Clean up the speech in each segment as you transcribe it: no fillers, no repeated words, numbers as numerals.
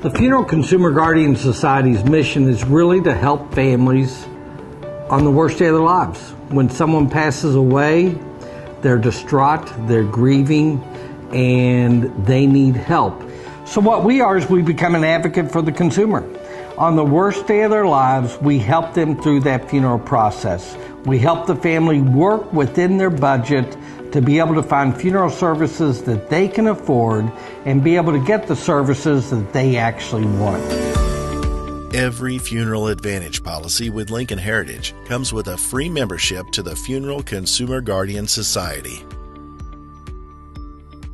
The Funeral Consumer Guardian Society's mission is really to help families on the worst day of their lives. When someone passes away, they're distraught, they're grieving, and they need help. So what we are is we become an advocate for the consumer. On the worst day of their lives, we help them through that funeral process. We help the family work within their budget to be able to find funeral services that they can afford and be able to get the services that they actually want. Every Funeral Advantage policy with Lincoln Heritage comes with a free membership to the Funeral Consumer Guardian Society.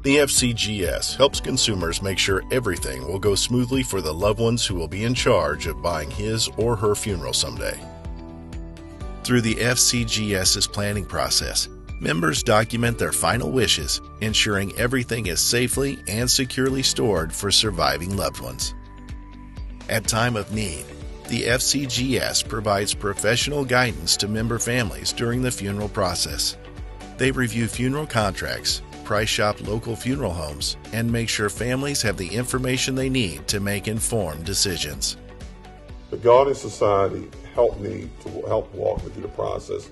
The FCGS helps consumers make sure everything will go smoothly for the loved ones who will be in charge of buying his or her funeral someday. Through the FCGS's planning process, members document their final wishes, ensuring everything is safely and securely stored for surviving loved ones. At time of need, the FCGS provides professional guidance to member families during the funeral process. They review funeral contracts, price shop local funeral homes, and make sure families have the information they need to make informed decisions. The Guardian Society helped me to help walk me through the process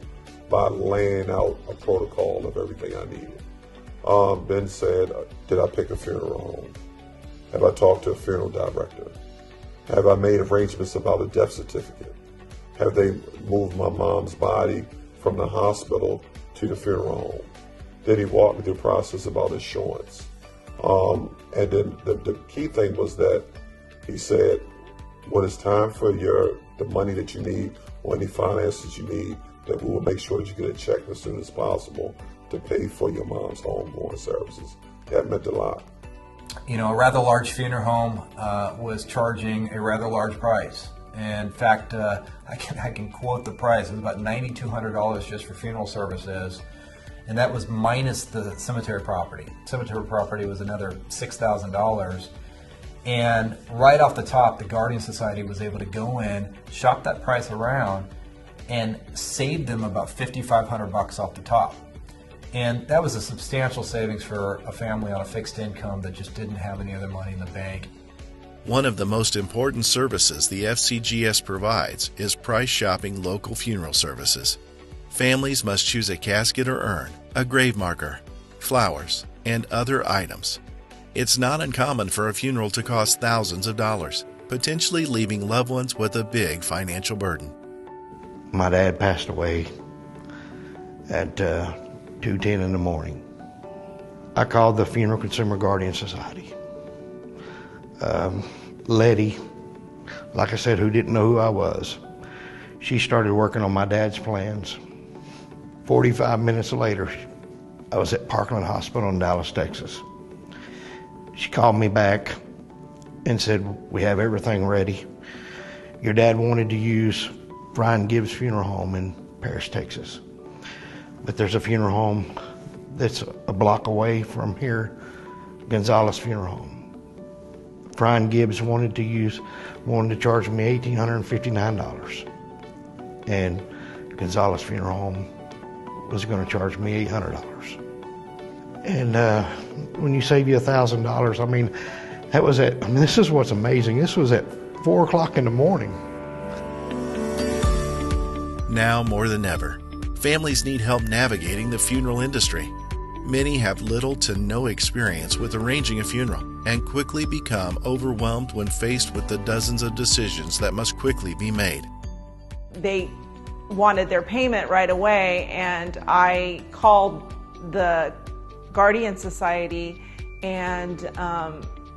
by laying out a protocol of everything I needed. Ben said, did I pick a funeral home? Have I talked to a funeral director? Have I made arrangements about a death certificate? Have they moved my mom's body from the hospital to the funeral home? Did he walk me through the process about insurance? And then the key thing was that he said, when it's time for the money that you need or any finances you need, that we will make sure that you get a check as soon as possible to pay for your mom's homegoing services. That meant a lot. You know, a rather large funeral home was charging a rather large price. And in fact, I can quote the price. It was about $9,200 just for funeral services. And that was minus the cemetery property. Cemetery property was another $6,000. And right off the top, the Guardian Society was able to go in, shop that price around, and save them about $5,500 off the top. And that was a substantial savings for a family on a fixed income that just didn't have any other money in the bank. One of the most important services the FCGS provides is price shopping local funeral services. Families must choose a casket or urn, a grave marker, flowers, and other items. It's not uncommon for a funeral to cost thousands of dollars, potentially leaving loved ones with a big financial burden. My dad passed away at 2:10 in the morning. I called the Funeral Consumer Guardian Society. Letty, like I said, who didn't know who I was, she started working on my dad's plans. 45 minutes later, I was at Parkland Hospital in Dallas, Texas. She called me back and said, we have everything ready. Your dad wanted to use Brian Gibbs Funeral Home in Paris, Texas. But there's a funeral home that's a block away from here, Gonzalez Funeral Home. Brian Gibbs wanted to charge me $1,859. And Gonzalez Funeral Home was going to charge me $800. And when you save you $1,000, I mean, this is what's amazing. This was at 4 o'clock in the morning. Now more than ever, families need help navigating the funeral industry. Many have little to no experience with arranging a funeral and quickly become overwhelmed when faced with the dozens of decisions that must quickly be made. They wanted their payment right away, and I called the Guardian Society and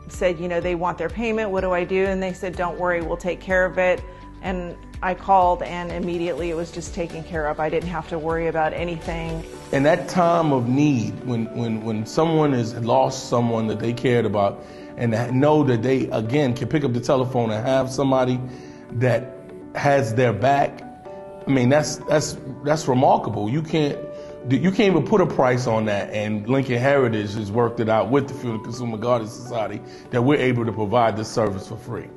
said, you know, they want their payment, what do I do? And they said, don't worry, we'll take care of it. And I called, and immediately it was just taken care of. I didn't have to worry about anything. In that time of need, when someone has lost someone that they cared about, and know that they, again, can pick up the telephone and have somebody that has their back, I mean, that's remarkable. You can't even put a price on that, and Lincoln Heritage has worked it out with the Funeral Consumer Guardian Society that we're able to provide this service for free.